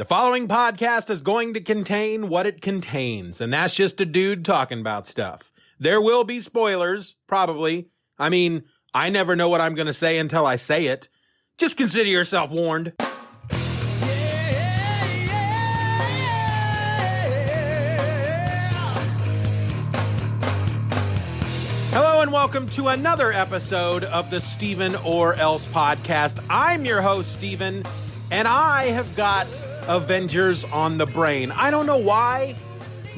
The following podcast is going to contain what it contains, and that's just a dude talking about stuff. There will be spoilers, probably. I mean, I never know what I'm going to say until I say it. Just consider yourself warned. Hello and welcome to another episode of the Steeven Orr podcast. I'm your host, Steven, and I have got Avengers on the brain. I don't know why.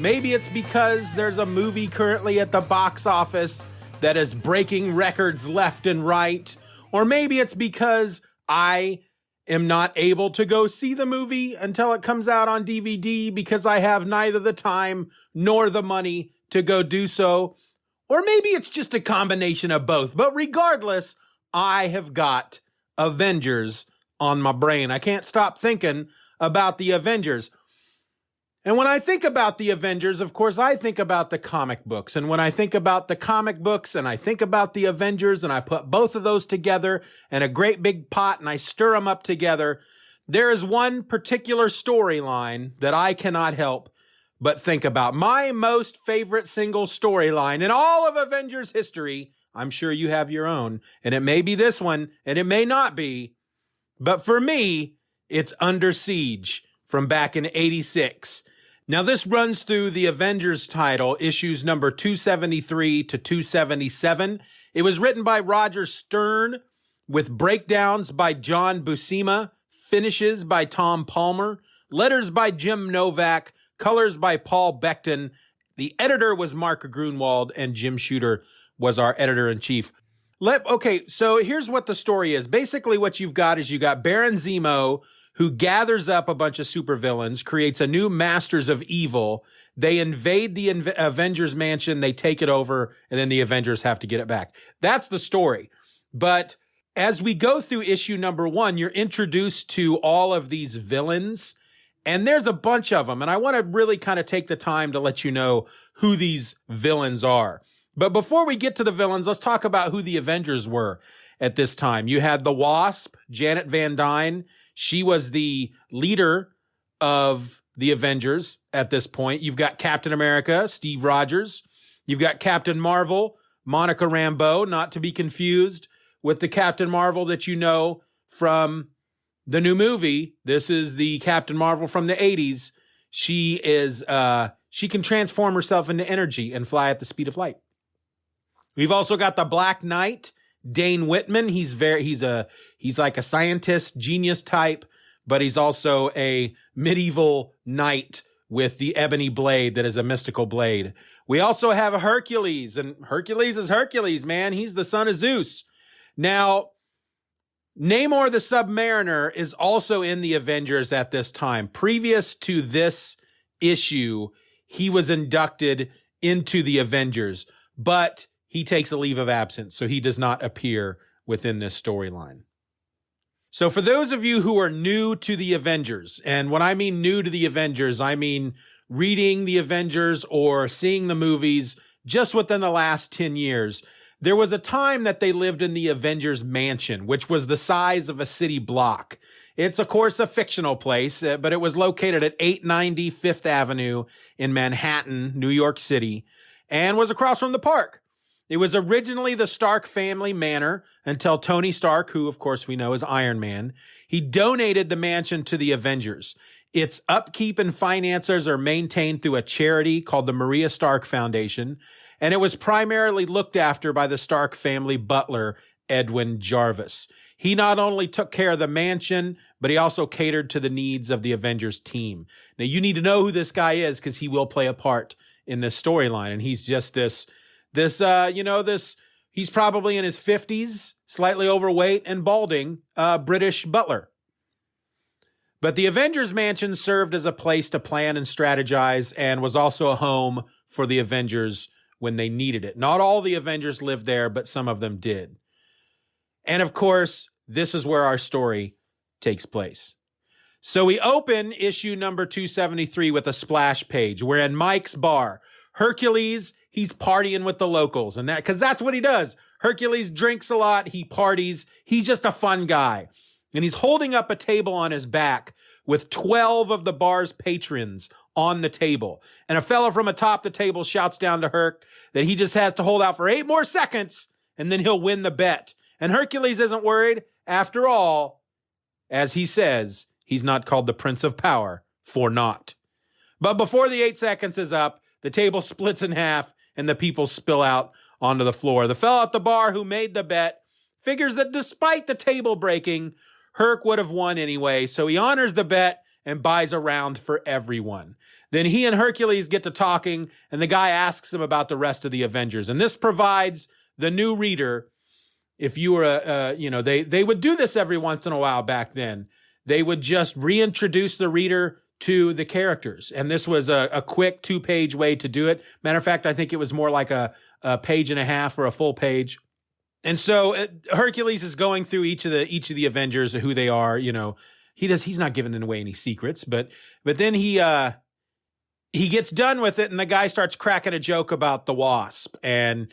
Maybe it's because there's a movie currently at the box office that is breaking records left and right. Or maybe it's because I am not able to go see the movie until it comes out on DVD because I have neither the time nor the money to go do so. Or maybe it's just a combination of both. But regardless, I have got Avengers on my brain. I can't stop thinking about the Avengers. And when I think about the Avengers, of course, I think about the comic books. And when I think about the comic books and I think about the Avengers and I put both of those together in a great big pot and I stir them up together, there is one particular storyline that I cannot help but think about. My most favorite single storyline in all of Avengers history. I'm sure you have your own, and it may be this one and it may not be. But for me, it's Under Siege from back in '86. Now, this runs through the Avengers title, issues number 273 to 277. It was written by Roger Stern with breakdowns by John Buscema, finishes by Tom Palmer, letters by Jim Novak, colors by Paul Becton. The editor was Mark Grunwald, and Jim Shooter was our editor-in-chief. Okay, so here's what the story is. Basically, what you've got is you got Baron Zemo, who gathers up a bunch of supervillains, creates a new Masters of Evil. They invade the Avengers mansion, they take it over, and then the Avengers have to get it back. That's the story. But as we go through issue number 1, you're introduced to all of these villains, and there's a bunch of them, and I want to really kind of take the time to let you know who these villains are. But before we get to the villains, let's talk about who the Avengers were at this time. You had the Wasp, Janet Van Dyne. She was the leader of the Avengers at this point. You've got Captain America, Steve Rogers. You've got Captain Marvel, Monica Rambeau, not to be confused with the Captain Marvel that you know from the new movie. This is the Captain Marvel from the 80s. She can transform herself into energy and fly at the speed of light. We've also got the Black Knight, Dane Whitman. He's like a scientist, genius type, but he's also a medieval knight with the ebony blade that is a mystical blade. We also have Hercules, and Hercules is Hercules, man. He's the son of Zeus. Now, Namor the Submariner is also in the Avengers at this time. Previous to this issue, he was inducted into the Avengers, but he takes a leave of absence, so he does not appear within this storyline. So for those of you who are new to the Avengers, and when I mean new to the Avengers, I mean reading the Avengers or seeing the movies just within the last 10 years, there was a time that they lived in the Avengers Mansion, which was the size of a city block. It's, of course, a fictional place, but it was located at 890 Fifth Avenue in Manhattan, New York City, and was across from the park. It was originally the Stark family manor until Tony Stark, who of course we know is Iron Man, he donated the mansion to the Avengers. Its upkeep and finances are maintained through a charity called the Maria Stark Foundation, and it was primarily looked after by the Stark family butler, Edwin Jarvis. He not only took care of the mansion, but he also catered to the needs of the Avengers team. Now you need to know who this guy is because he will play a part in this storyline, and he's just he's probably in his 50s, slightly overweight and balding, British butler. But the Avengers Mansion served as a place to plan and strategize and was also a home for the Avengers when they needed it. Not all the Avengers lived there, but some of them did. And of course, this is where our story takes place. So we open issue number 273 with a splash page. We're in Mike's bar. Hercules, he's partying with the locals, and because that's what he does. Hercules drinks a lot, he parties, he's just a fun guy. And he's holding up a table on his back with 12 of the bar's patrons on the table. And a fella from atop the table shouts down to Herc that he just has to hold out for 8 more seconds and then he'll win the bet. And Hercules isn't worried. After all, as he says, he's not called the Prince of Power for naught. But before the 8 seconds is up, the table splits in half and the people spill out onto the floor. The fellow at the bar who made the bet figures that despite the table breaking, Herc would have won anyway, so he honors the bet and buys a round for everyone. Then he and Hercules get to talking, and the guy asks him about the rest of the Avengers. And this provides the new reader, if you were, they would do this every once in a while back then. They would just reintroduce the reader to the characters. And this was a quick 2-page way to do it. Matter of fact, I think it was more like a page and a half or a full page. And so Hercules is going through each of the Avengers, who they are. He's not giving away any secrets, but then he gets done with it, and the guy starts cracking a joke about the Wasp, and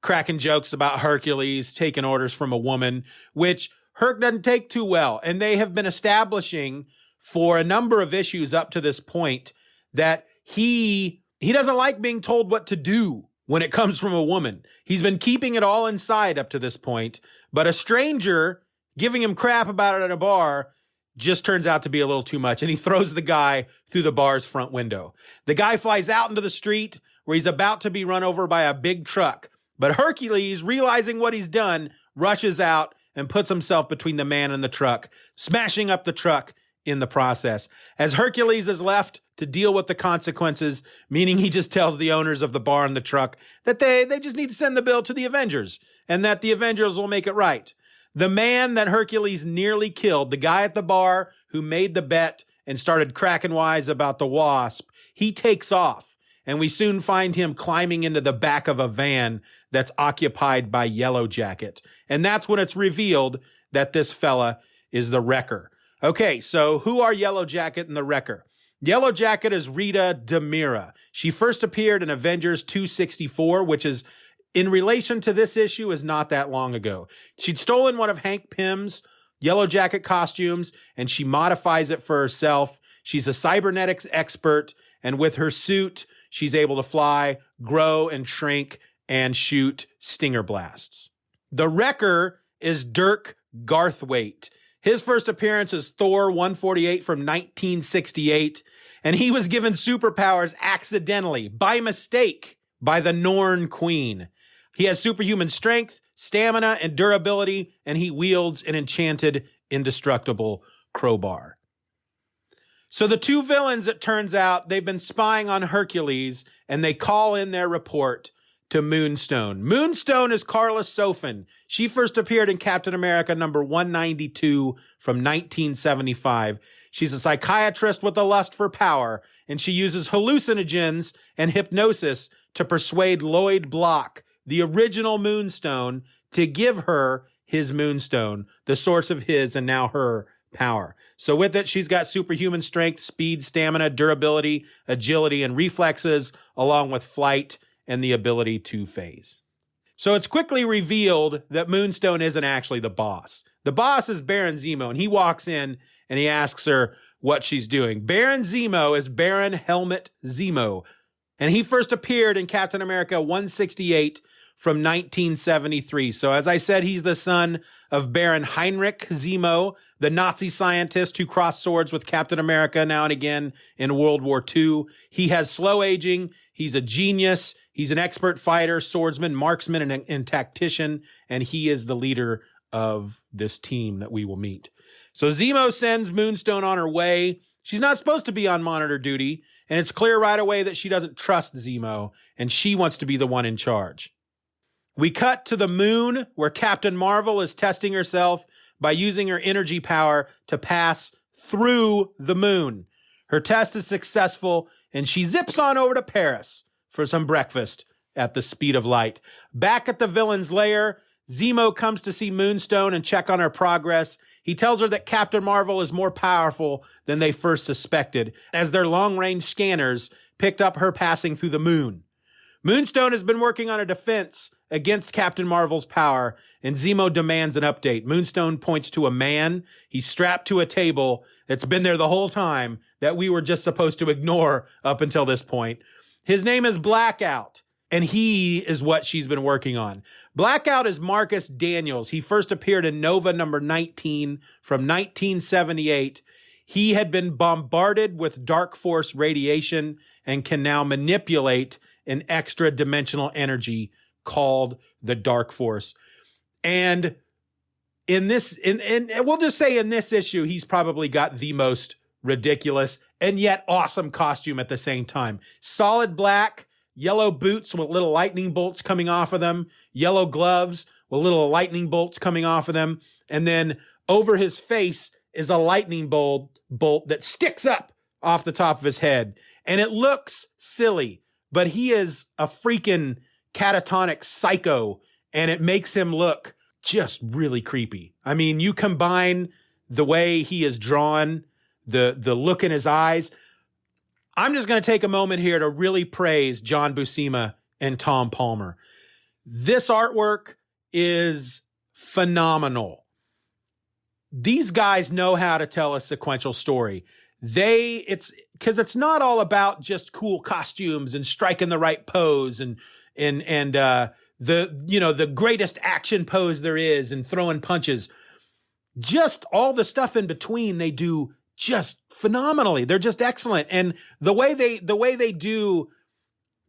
cracking jokes about Hercules taking orders from a woman, which Herc doesn't take too well. And they have been establishing for a number of issues up to this point that he doesn't like being told what to do when it comes from a woman. He's been keeping it all inside up to this point, but a stranger giving him crap about it at a bar just turns out to be a little too much, and he throws the guy through the bar's front window. The guy flies out into the street where he's about to be run over by a big truck, but Hercules, realizing what he's done, rushes out and puts himself between the man and the truck, smashing up the truck in the process. As Hercules is left to deal with the consequences, meaning he just tells the owners of the bar and the truck that they just need to send the bill to the Avengers and that the Avengers will make it right. The man that Hercules nearly killed, the guy at the bar who made the bet and started cracking wise about the Wasp, he takes off, and we soon find him climbing into the back of a van that's occupied by Yellow Jacket. And that's when it's revealed that this fella is the Wrecker. Okay, so who are Yellow Jacket and the Wrecker? Yellow Jacket is Rita Demira. She first appeared in Avengers 264, which is, in relation to this issue, is not that long ago. She'd stolen one of Hank Pym's Yellow Jacket costumes, and she modifies it for herself. She's a cybernetics expert, and with her suit, she's able to fly, grow, and shrink, and shoot stinger blasts. The Wrecker is Dirk Garthwaite. His first appearance is Thor 148 from 1968, and he was given superpowers accidentally, by mistake, by the Norn Queen. He has superhuman strength, stamina, and durability, and he wields an enchanted, indestructible crowbar. So the two villains, it turns out, they've been spying on Hercules, and they call in their report to Moonstone. Moonstone is Carla Sofin. She first appeared in Captain America number 192 from 1975. She's a psychiatrist with a lust for power, and she uses hallucinogens and hypnosis to persuade Lloyd Block, the original Moonstone, to give her his Moonstone, the source of his and now her power. So with it, she's got superhuman strength, speed, stamina, durability, agility, and reflexes, along with flight and the ability to phase. So it's quickly revealed that Moonstone isn't actually the boss. The boss is Baron Zemo, and he walks in and he asks her what she's doing. Baron Zemo is Baron Helmut Zemo, and he first appeared in Captain America 168 from 1973. So as I said, he's the son of Baron Heinrich Zemo, the Nazi scientist who crossed swords with Captain America now and again in World War II. He has slow aging. He's a genius. He's an expert fighter, swordsman, marksman, and tactician, and he is the leader of this team that we will meet. So Zemo sends Moonstone on her way. She's not supposed to be on monitor duty, and it's clear right away that she doesn't trust Zemo, and she wants to be the one in charge. We cut to the moon, where Captain Marvel is testing herself by using her energy power to pass through the moon. Her test is successful, and she zips on over to Paris for some breakfast at the speed of light. Back at the villain's lair, Zemo comes to see Moonstone and check on her progress. He tells her that Captain Marvel is more powerful than they first suspected, as their long-range scanners picked up her passing through the moon. Moonstone has been working on a defense against Captain Marvel's power, and Zemo demands an update. Moonstone points to a man. He's strapped to a table that's been there the whole time that we were just supposed to ignore up until this point. His name is Blackout, and he is what she's been working on. Blackout is Marcus Daniels. He first appeared in Nova number 19 from 1978. He had been bombarded with dark force radiation and can now manipulate an extra dimensional energy called the dark force. And in this, and we'll just say in this issue, he's probably got the most ridiculous and yet awesome costume at the same time. Solid black, yellow boots with little lightning bolts coming off of them, yellow gloves with little lightning bolts coming off of them. And then over his face is a lightning bolt that sticks up off the top of his head. And it looks silly, but he is a freaking catatonic psycho, and it makes him look just really creepy. I mean, you combine the way he is drawn, the look in his eyes. I'm just going to take a moment here to really praise John Buscema and Tom Palmer. This artwork is phenomenal. These guys know how to tell a sequential story. It's not all about just cool costumes and striking the right pose and the greatest action pose there is and throwing punches. Just all the stuff in between they do just phenomenally. They're just excellent. And the way they do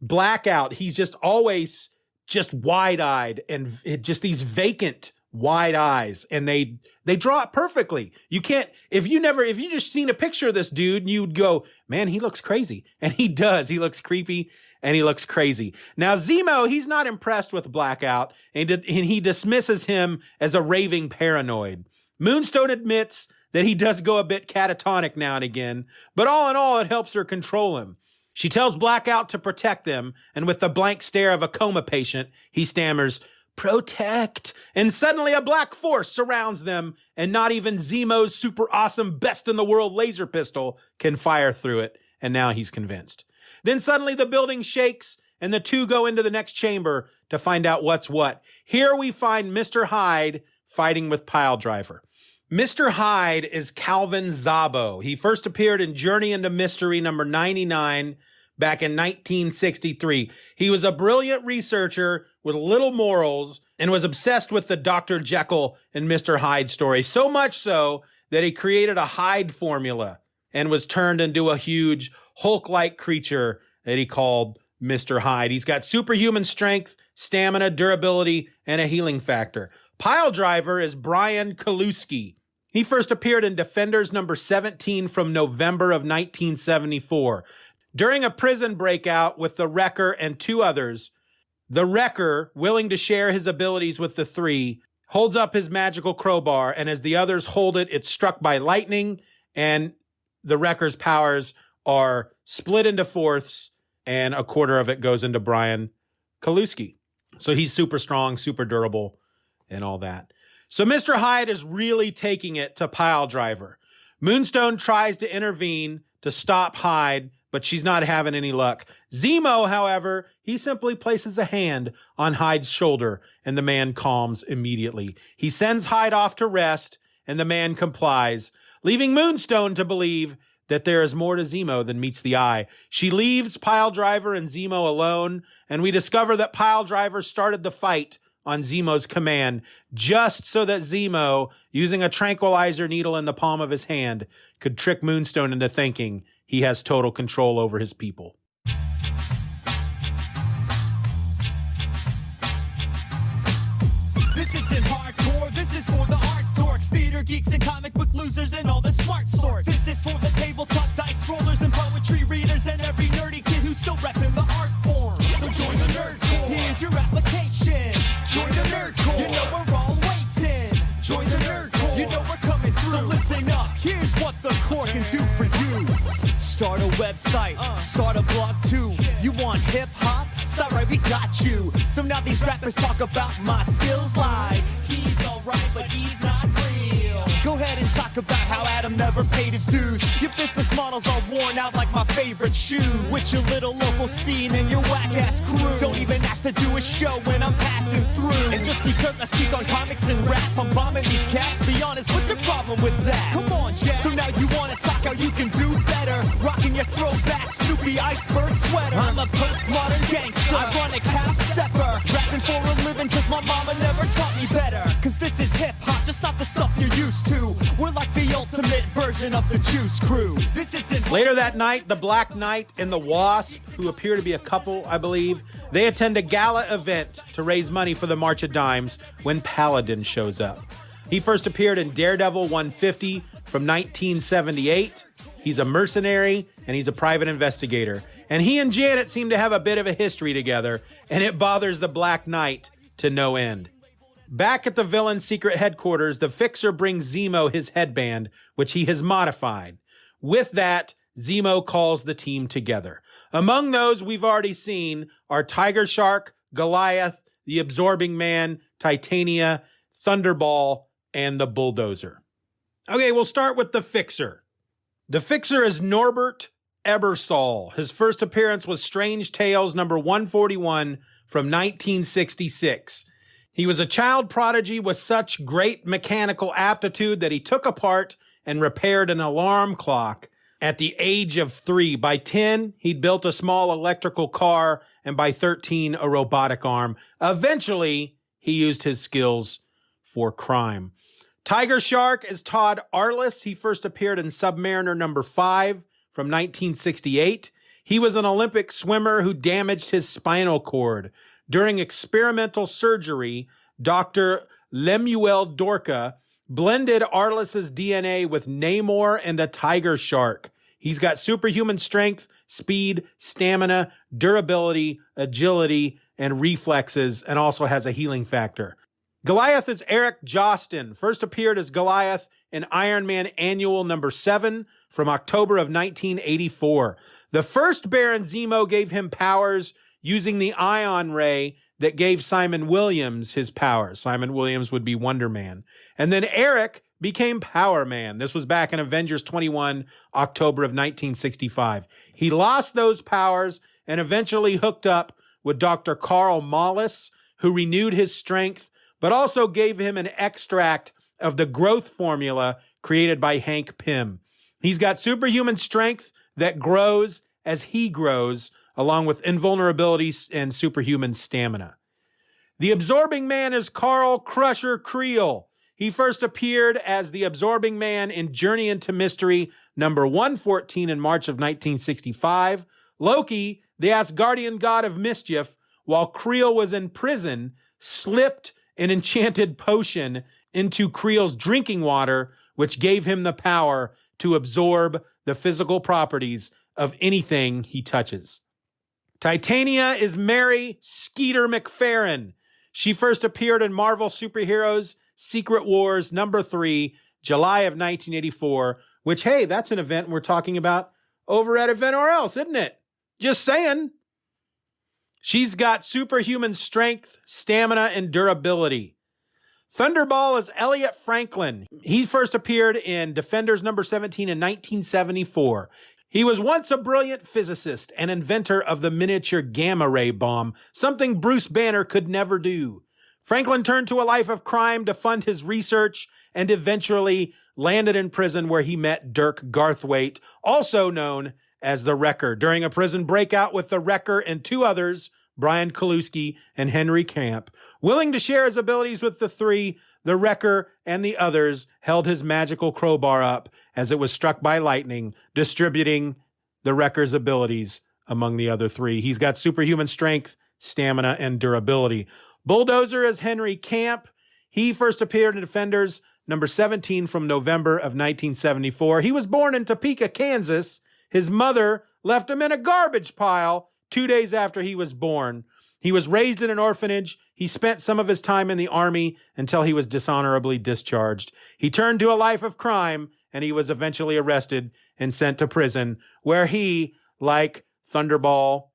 Blackout, he's just always just wide-eyed and just these vacant wide eyes, and they draw it perfectly. You can't, if you just seen a picture of this dude, you'd go, man, he looks crazy. And he does. He looks creepy and he looks crazy. Now, Zemo, he's not impressed with Blackout, and he dismisses him as a raving paranoid. Moonstone admits that he does go a bit catatonic now and again, but all in all, it helps her control him. She tells Blackout to protect them, and with the blank stare of a coma patient, he stammers, "Protect." And suddenly a black force surrounds them, and not even Zemo's super awesome best in the world laser pistol can fire through it. And now he's convinced. Then suddenly the building shakes, and the two go into the next chamber to find out what's what. Here we find Mr. Hyde fighting with Piledriver. Mr. Hyde is Calvin Zabo. He first appeared in Journey into Mystery number 99 back in 1963. He was a brilliant researcher with little morals and was obsessed with the Dr. Jekyll and Mr. Hyde story, so much so that he created a Hyde formula and was turned into a huge Hulk-like creature that he called Mr. Hyde. He's got superhuman strength, stamina, durability, and a healing factor. Piledriver is Brian Kaluski. He first appeared in Defenders number 17 from November of 1974. During a prison breakout with the Wrecker and two others, the Wrecker, willing to share his abilities with the three, holds up his magical crowbar, and as the others hold it, it's struck by lightning, and the Wrecker's powers are split into fourths, and a quarter of it goes into Brian Kaluski. So he's super strong, super durable, and all that. So Mr. Hyde is really taking it to Piledriver. Moonstone tries to intervene to stop Hyde, but she's not having any luck. Zemo, however, he simply places a hand on Hyde's shoulder, and the man calms immediately. He sends Hyde off to rest, and the man complies, leaving Moonstone to believe that there is more to Zemo than meets the eye. She leaves Piledriver and Zemo alone, and we discover that Piledriver started the fight on Zemo's command, just so that Zemo, using a tranquilizer needle in the palm of his hand, could trick Moonstone into thinking he has total control over his people. This isn't hardcore, this is for the art dorks, theater geeks and comic book losers and all the smart sorts. This is for the tabletop dice rollers and poetry readers and every nerdy kid who's still repping the art form. So join the Nerd Corps. Here's your application. Join the Nerd Corps. You know we're all waiting. Join the Nerd Corps. You know we're coming through. So listen up, here's what the Corps can do for you. Start a website, start a blog too. You want hip-hop? Sorry, we got you. So now these rappers talk about my skills like he's alright, but he's not real. Go ahead ahead and talk about how Adam never paid his dues. Your business models are worn out like my favorite shoe. With your little local scene and your whack-ass crew. Don't even ask to do a show when I'm passing through. And just because I speak on comics and rap, I'm bombing these cats. Be honest, what's your problem with that? Come on, Jack. So now you wanna talk how you can do better. Rocking your throwback Snoopy iceberg sweater. I'm a postmodern gangster, ironic half-stepper. Rapping for a living cause my mama never taught me better. Cause this is hip-hop, just not the stuff you're used to. We're like the ultimate version of the Juice Crew. This isn't... Later that night, the Black Knight and the Wasp, who appear to be a couple, I believe, they attend a gala event to raise money for the March of Dimes when Paladin shows up. He first appeared in Daredevil 150 from 1978. He's a mercenary and he's a private investigator. And he and Janet seem to have a bit of a history together, and it bothers the Black Knight to no end. Back at the villain's secret headquarters, the Fixer brings Zemo his headband, which he has modified. With that, Zemo calls the team together. Among those we've already seen are Tiger Shark, Goliath, the Absorbing Man, Titania, Thunderball, and the Bulldozer. Okay, we'll start with the Fixer. The Fixer is Norbert Ebersol. His first appearance was Strange Tales number 141 from 1966. He was a child prodigy with such great mechanical aptitude that he took apart and repaired an alarm clock at the age of 3. By 10, he'd built a small electrical car, and by 13, a robotic arm. Eventually, he used his skills for crime. Tiger Shark is Todd Arliss. He first appeared in Submariner number 5 from 1968. He was an Olympic swimmer who damaged his spinal cord. During experimental surgery, Dr. Lemuel Dorca blended Arliss's DNA with Namor and a tiger shark. He's got superhuman strength, speed, stamina, durability, agility, and reflexes, and also has a healing factor. Goliath is Eric Jostin. First appeared as Goliath in Iron Man Annual number 7 from October of 1984. The first Baron Zemo gave him powers using the ion ray that gave Simon Williams his powers. Simon Williams would be Wonder Man. And then Eric became Power Man. This was back in Avengers 21, October of 1965. He lost those powers and eventually hooked up with Dr. Carl Mollis, who renewed his strength, but also gave him an extract of the growth formula created by Hank Pym. He's got superhuman strength that grows as he grows, along with invulnerability and superhuman stamina. The Absorbing Man is Carl Crusher Creel. He first appeared as the Absorbing Man in Journey into Mystery number 114 in March of 1965. Loki, the Asgardian god of mischief, while Creel was in prison, slipped an enchanted potion into Creel's drinking water, which gave him the power to absorb the physical properties of anything he touches. Titania is Mary Skeeter McFerrin. She first appeared in Marvel Superheroes Secret Wars number 3, July of 1984, which, hey, that's an event we're talking about over at Event or Else, isn't it? Just saying. She's got superhuman strength, stamina, and durability. Thunderball is Elliot Franklin. He first appeared in Defenders number 17 in 1974. He was once a brilliant physicist and inventor of the miniature gamma ray bomb, something Bruce Banner could never do. Franklin turned to a life of crime to fund his research and eventually landed in prison where he met Dirk Garthwaite, also known as the Wrecker. During a prison breakout with the Wrecker and 2 others, Brian Kaluski and Henry Camp, willing to share his abilities with the 3, the Wrecker and the others held his magical crowbar up as it was struck by lightning, distributing the Wrecker's abilities among the other 3. He's got superhuman strength, stamina, and durability. Bulldozer is Henry Camp. He first appeared in Defenders number 17 from November of 1974. He was born in Topeka, Kansas. His mother left him in a garbage pile 2 days after he was born. He was raised in an orphanage. He spent some of his time in the Army until he was dishonorably discharged. He turned to a life of crime, and he was eventually arrested and sent to prison, where he, like Thunderball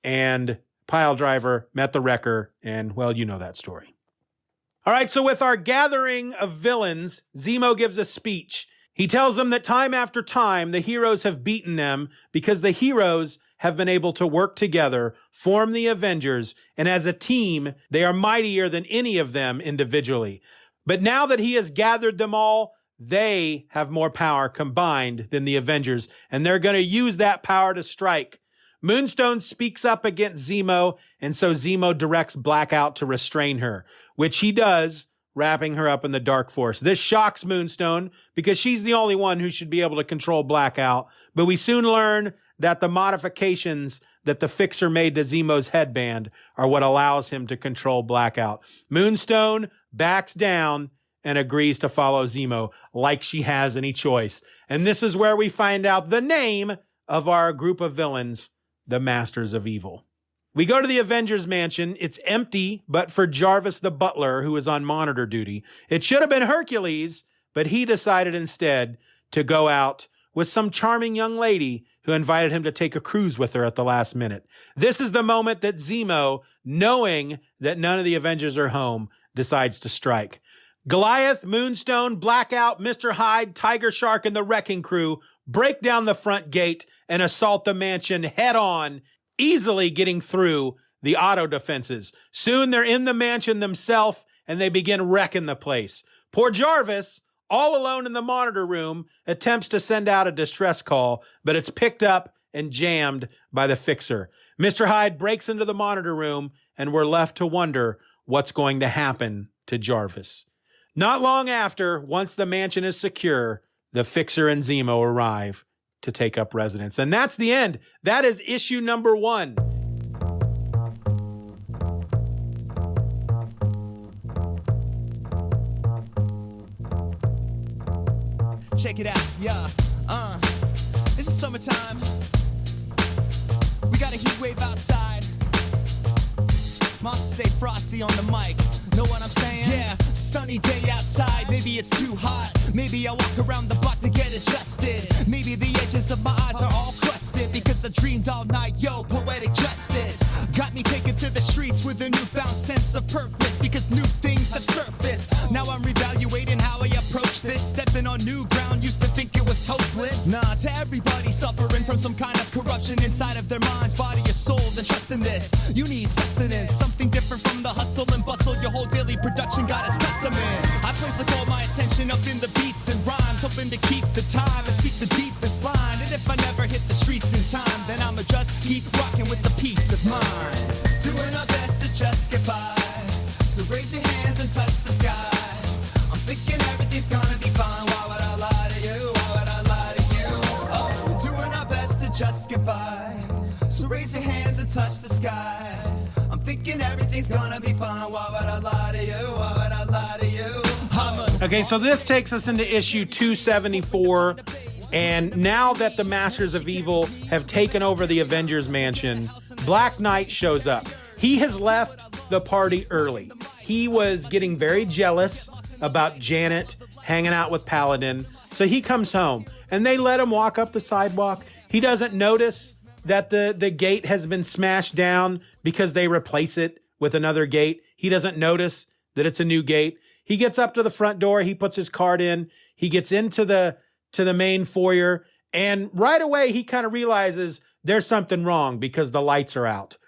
and Pile Driver, met the Wrecker, and, well, you know that story. All right, so with our gathering of villains, Zemo gives a speech. He tells them that time after time, the heroes have beaten them because the heroes have been able to work together, form the Avengers, and as a team, they are mightier than any of them individually. But now that he has gathered them all, they have more power combined than the Avengers, and they're going to use that power to strike. Moonstone speaks up against Zemo, and so Zemo directs Blackout to restrain her, which he does, wrapping her up in the Dark Force. This shocks Moonstone because she's the only one who should be able to control Blackout, but we soon learn that the modifications that the Fixer made to Zemo's headband are what allows him to control Blackout. Moonstone backs down and agrees to follow Zemo like she has any choice. And this is where we find out the name of our group of villains, the Masters of Evil. We go to the Avengers mansion. It's empty, but for Jarvis the butler, who is on monitor duty. It should have been Hercules, but he decided instead to go out with some charming young lady who invited him to take a cruise with her at the last minute. This is the moment that Zemo, knowing that none of the Avengers are home, decides to strike. Goliath, Moonstone, Blackout, Mr. Hyde, Tiger Shark, and the Wrecking Crew break down the front gate and assault the mansion head on, easily getting through the auto defenses. Soon they're in the mansion themselves and they begin wrecking the place. Poor Jarvis, all alone in the monitor room, attempts to send out a distress call, but it's picked up and jammed by the Fixer. Mr. Hyde breaks into the monitor room and we're left to wonder what's going to happen to Jarvis. Not long after, once the mansion is secure, the Fixer and Zemo arrive to take up residence. And that's the end. That is issue number 1. Check it out, yeah. This is summertime. We got a heat wave outside. Monsters say frosty on the mic. Know what I'm saying? Yeah, sunny day outside. Maybe it's too hot. Maybe I walk around the block to get adjusted. Maybe the edges of my eyes are all crusted because I dreamed all night, yo, poetic justice got me taken to the streets with a newfound sense of purpose because new things have surfaced. Now I'm reevaluating how I approach this. Stepping on new ground, used to think it was hopeless. Nah, to everybody suffering from some kind of corruption inside of their minds, body, or soul, then trust in this. You need sustenance, something different from the hustle and bustle. Your whole daily production got its custom in. I place like all my attention up in the beats and rhymes, hoping to keep the time and speak the deepest line. And if I never hit the streets in time, then I'ma just keep rocking with the peace of mind. Doing our best to just get by. So raise your hands and touch the sky. I'm thinking everything's gonna be fine. Why would I lie to you? Why would I lie to you? Oh, we're doing our best to just get by. So raise your hands and touch the sky. I'm thinking everything's gonna be fine. Why would I lie to you? Why would I lie to you? Okay, so this takes us into issue 274. And now that the Masters of Evil have taken over the Avengers mansion, Black Knight shows up. He has left the party early. He was getting very jealous about Janet hanging out with Paladin. So he comes home and they let him walk up the sidewalk. He doesn't notice that the gate has been smashed down because they replace it with another gate. He doesn't notice that it's a new gate. He gets up to the front door. He puts his card in. He gets into the main foyer. And right away, he kind of realizes there's something wrong because the lights are out.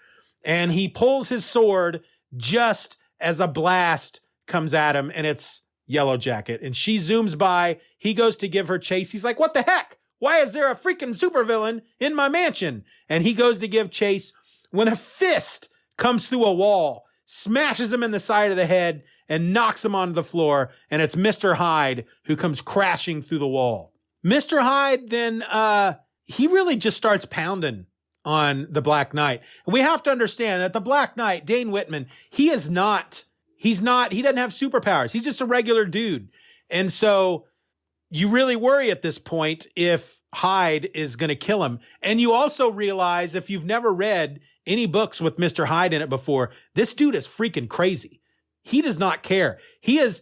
And he pulls his sword just as a blast comes at him, and it's Yellow Jacket. And she zooms by. He goes to give her chase. He's like, what the heck? Why is there a freaking supervillain in my mansion? And he goes to give chase when a fist comes through a wall, smashes him in the side of the head, and knocks him onto the floor. And it's Mr. Hyde who comes crashing through the wall. Mr. Hyde then, he really just starts pounding on the Black Knight. And we have to understand that the Black Knight, Dane Whitman, he doesn't have superpowers. He's just a regular dude. And so you really worry at this point if Hyde is going to kill him. And you also realize, if you've never read any books with Mr. Hyde in it before, this dude is freaking crazy. He does not care. As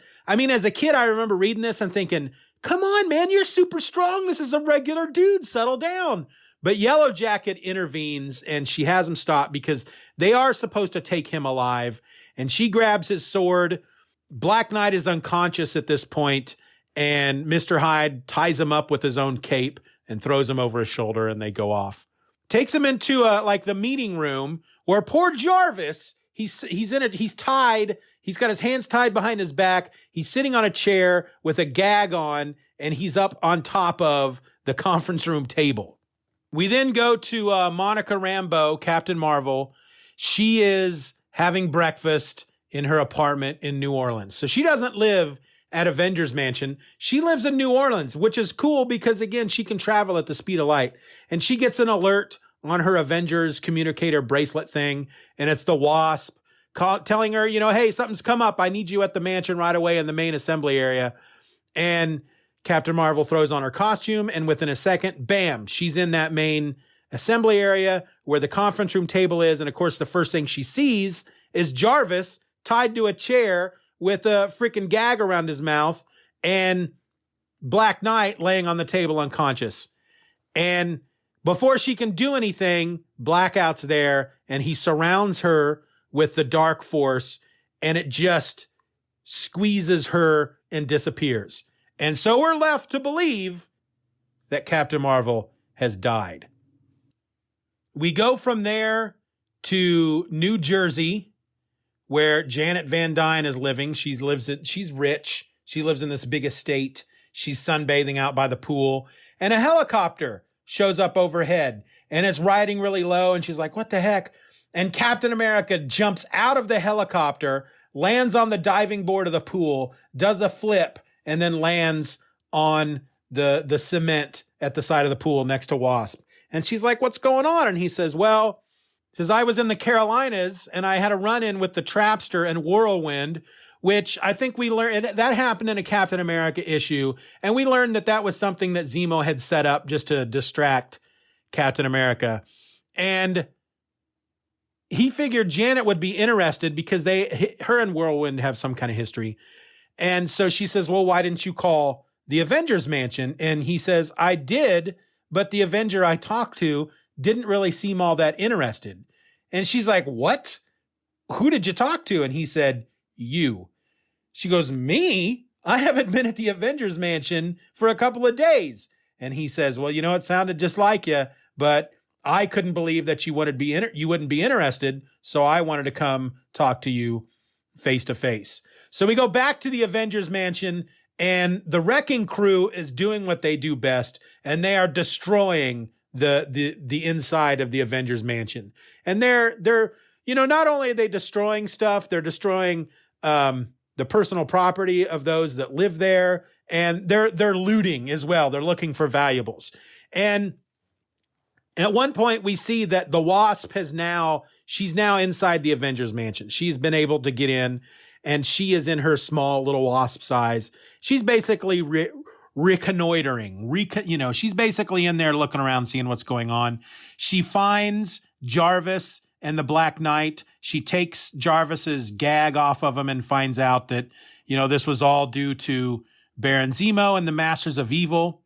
a kid, I remember reading this and thinking, come on, man, you're super strong. This is a regular dude. Settle down. But Yellow Jacket intervenes and she has him stop because they are supposed to take him alive. And she grabs his sword Black Knight is unconscious at this point, and Mr. Hyde ties him up with his own cape and throws him over his shoulder, and they go off. Takes him into like the meeting room where poor Jarvis, he's in it. He's tied. He's got his hands tied behind his back. He's sitting on a chair with a gag on, and he's up on top of the conference room table. We then go to Monica Rambeau, Captain Marvel. She is having breakfast in her apartment in New Orleans. So she doesn't live at Avengers Mansion. She lives in New Orleans, which is cool because, again, she can travel at the speed of light. And she gets an alert on her Avengers communicator bracelet thing, and it's the Wasp telling her, hey, something's come up. I need you at the mansion right away in the main assembly area. And Captain Marvel throws on her costume, and within a second, bam, she's in that main assembly area where the conference room table is. And of course, the first thing she sees is Jarvis tied to a chair with a freaking gag around his mouth, and Black Knight laying on the table unconscious. And before she can do anything, Blackout's there, and he surrounds her with the Dark Force, and it just squeezes her and disappears. And so we're left to believe that Captain Marvel has died. We go from there to New Jersey, where Janet Van Dyne is living. She's rich. She lives in this big estate. She's sunbathing out by the pool, and a helicopter shows up overhead, and it's riding really low, and she's like, what the heck? And Captain America jumps out of the helicopter, lands on the diving board of the pool, does a flip, and then lands on the cement at the side of the pool next to Wasp. And she's like, what's going on? And he says, I was in the Carolinas and I had a run-in with the Trapster and Whirlwind, which I think we learned that happened in a Captain America issue. And we learned that that was something that Zemo had set up just to distract Captain America. And he figured Janet would be interested because her and Whirlwind have some kind of history. And so she says, well, why didn't you call the Avengers Mansion? And he says, I did, but the Avenger I talked to didn't really seem all that interested. And she's like, what? Who did you talk to? And he said, you. She goes, me? I haven't been at the Avengers Mansion for a couple of days. And he says, well, it sounded just like you, but I couldn't believe that you wouldn't be interested. So I wanted to come talk to you face to face. So we go back to the Avengers Mansion, and the Wrecking Crew is doing what they do best, and they are destroying the inside of the Avengers Mansion. And they're not only are they destroying stuff, they're destroying the personal property of those that live there, and they're looting as well. They're looking for valuables. And at one point we see that the Wasp she's now inside the Avengers Mansion. She's been able to get in, and she is in her small little Wasp size. She's basically reconnoitering. She's basically in there looking around, seeing what's going on. She finds Jarvis and the Black Knight. She takes Jarvis's gag off of him and finds out that, this was all due to Baron Zemo and the Masters of Evil.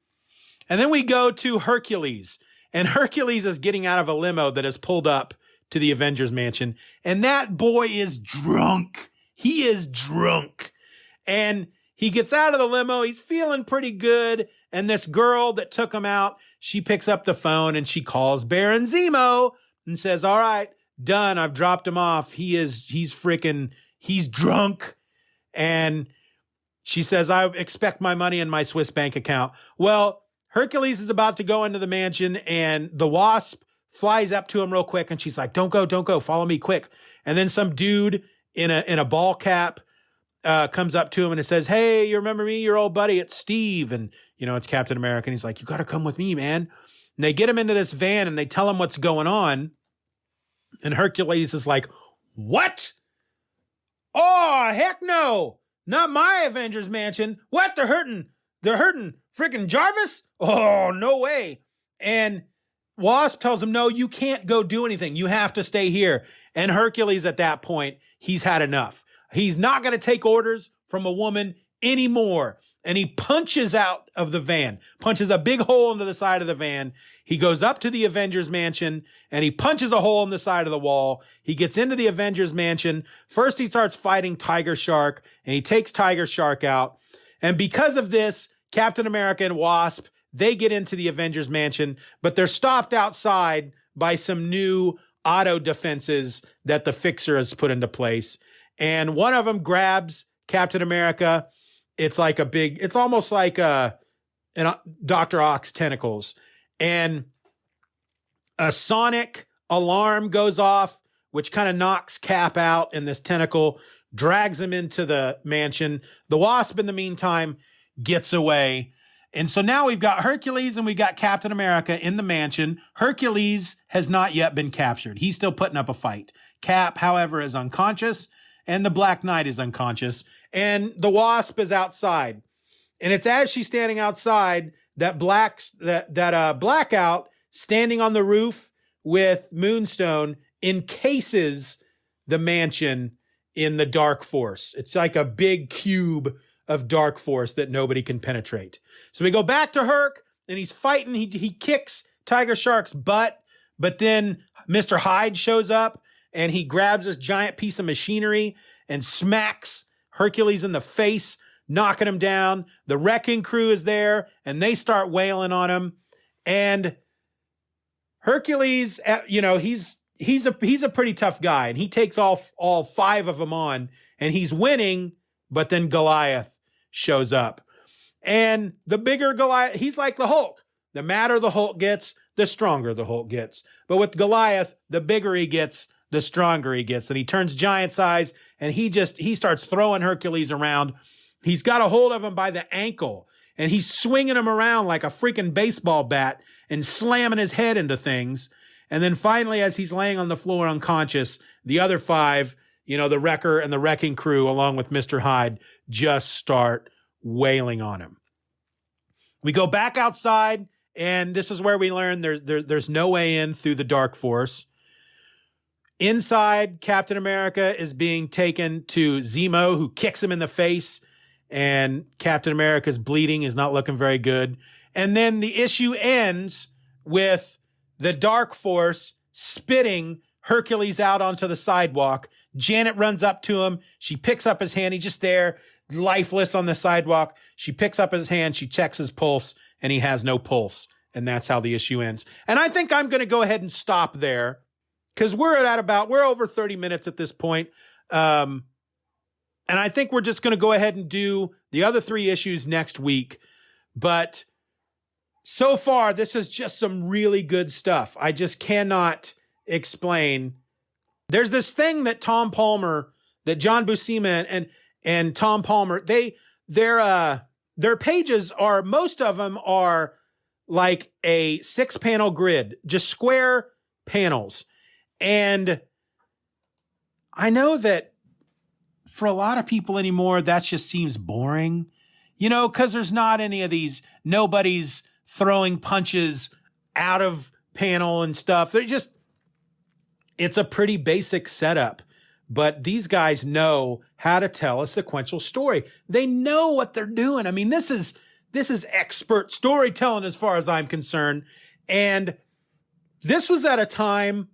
And then we go to Hercules. And Hercules is getting out of a limo that has pulled up to the Avengers Mansion. And that boy is drunk. He is drunk. And he gets out of the limo. He's feeling pretty good. And this girl that took him out, she picks up the phone and she calls Baron Zemo and says, all right, done. I've dropped him off. He's drunk. And she says, I expect my money in my Swiss bank account. Well, Hercules is about to go into the mansion, and the Wasp flies up to him real quick. And she's like, don't go. Follow me quick. And then some dude in a ball cap comes up to him and it says, hey, you remember me? Your old buddy, it's Steve. And, it's Captain America. And he's like, you got to come with me, man. And they get him into this van and they tell him what's going on. And Hercules is like, what? Oh, heck no. Not my Avengers Mansion. What? They're hurting freaking Jarvis? Oh, no way. And Wasp tells him, no, you can't go do anything. You have to stay here. And Hercules at that point, he's had enough. He's not going to take orders from a woman anymore. and he punches out of the van, punches a big hole into the side of the van. He goes up to the Avengers mansion and he punches a hole in the side of the wall. He gets into the Avengers mansion. First, he starts fighting Tiger Shark and he takes Tiger Shark out. And because of this, Captain America and Wasp, they get into the Avengers mansion, but they're stopped outside by some new auto defenses that the Fixer has put into place. And one of them grabs Captain America. It's almost like Dr. Ock's tentacles. And a sonic alarm goes off, which kind of knocks Cap out, and this tentacle drags him into the mansion. The Wasp, in the meantime, gets away. And so now we've got Hercules and we've got Captain America in the mansion. Hercules has not yet been captured. He's still putting up a fight. Cap, however, is unconscious, and the Black Knight is unconscious, and the Wasp is outside. And it's as she's standing outside that Blackout, standing on the roof with Moonstone, encases the mansion in the dark force. It's like a big cube of dark force that nobody can penetrate. So we go back to Herc, and he's fighting. He kicks Tiger Shark's butt, but then Mr. Hyde shows up, and he grabs this giant piece of machinery and smacks Hercules in the face, knocking him down. The wrecking crew is there, and they start wailing on him. And Hercules, he's a pretty tough guy, and he takes all 5 of them on, and he's winning. But then Goliath shows up, and the bigger Goliath, he's like the Hulk. The madder the Hulk gets, the stronger the Hulk gets. But with Goliath, the bigger he gets, the stronger he gets, and he turns giant size, and he starts throwing Hercules around. He's got a hold of him by the ankle, and he's swinging him around like a freaking baseball bat and slamming his head into things. And then finally, as he's laying on the floor unconscious, the other 5, the Wrecker and the wrecking crew, along with Mr. Hyde, just start wailing on him. We go back outside, and this is where we learn there's no way in through the dark force. Inside, Captain America is being taken to Zemo, who kicks him in the face, and Captain America's bleeding, is not looking very good. And then the issue ends with the dark force spitting Hercules out onto the sidewalk. Janet runs up to him. She picks up his hand. He's just there, lifeless on the sidewalk. She picks up his hand. She checks his pulse, and he has no pulse. And that's how the issue ends. And I think I'm going to go ahead and stop there, because we're over 30 minutes at this point. And I think we're just going to go ahead and do the other 3 issues next week. But so far, this is just some really good stuff. I just cannot explain. There's this thing that John Buscema and Tom Palmer, their pages are, most of them are like a 6-panel grid, just square panels. And I know that for a lot of people anymore, that just seems boring, because there's not any of these, nobody's throwing punches out of panel and stuff. It's a pretty basic setup, but these guys know how to tell a sequential story. They know what they're doing. I mean, this is expert storytelling as far as I'm concerned. And this was at a time,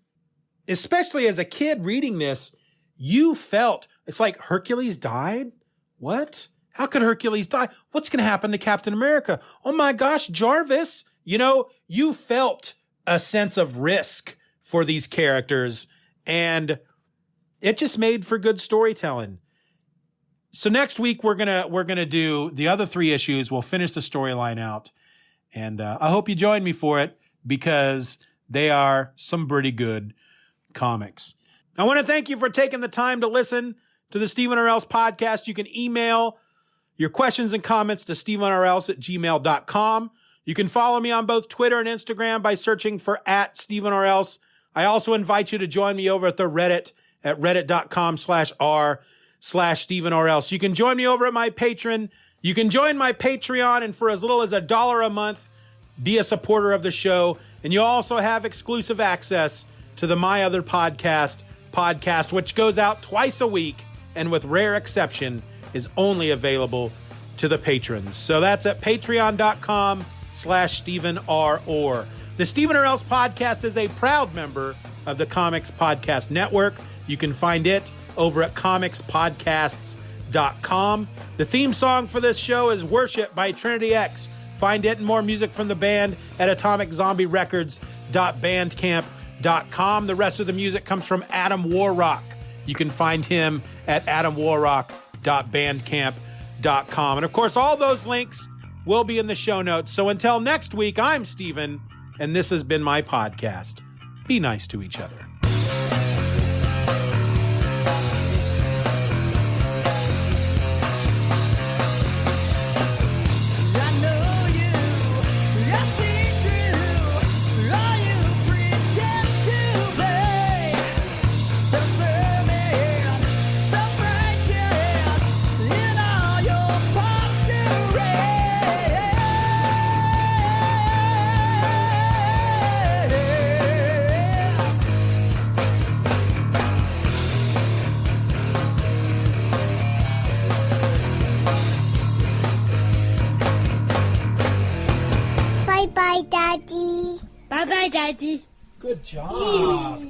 especially as a kid reading this, you felt, it's like, Hercules died? What? How could Hercules die? What's going to happen to Captain America? Oh my gosh, Jarvis. You felt a sense of risk for these characters, and it just made for good storytelling. So next week we're gonna do the other 3 issues. We'll finish the storyline out, and I hope you join me for it, because they are some pretty good comics. I want to thank you for taking the time to listen to the Steeven Orr Else podcast. You can email your questions and comments to stevenorelse@gmail.com. You can follow me on both Twitter and Instagram by searching for @Steeven Orr Else. I also invite you to join me over at the Reddit at reddit.com/r/Steeven Orr Else. You can join me over at my Patreon. You can join my Patreon, and for as little as $1 a month, be a supporter of the show. And you also have exclusive access to the My Other podcast, which goes out twice a week, and with rare exception is only available to the patrons. So that's at patreon.com/Steeven R. Orr. The Steven Orr Else podcast is a proud member of the Comics Podcast Network. You can find it over at comicspodcasts.com. The theme song for this show is Worship by Trinity X. Find it and more music from the band at atomiczombierecords.bandcamp.com. The rest of the music comes from Adam Warrock. You can find him at adamwarrock.bandcamp.com. And of course, all those links will be in the show notes. So until next week, I'm Steven, and this has been my podcast. Be nice to each other. Bye-bye, Daddy. Bye-bye, Daddy. Good job.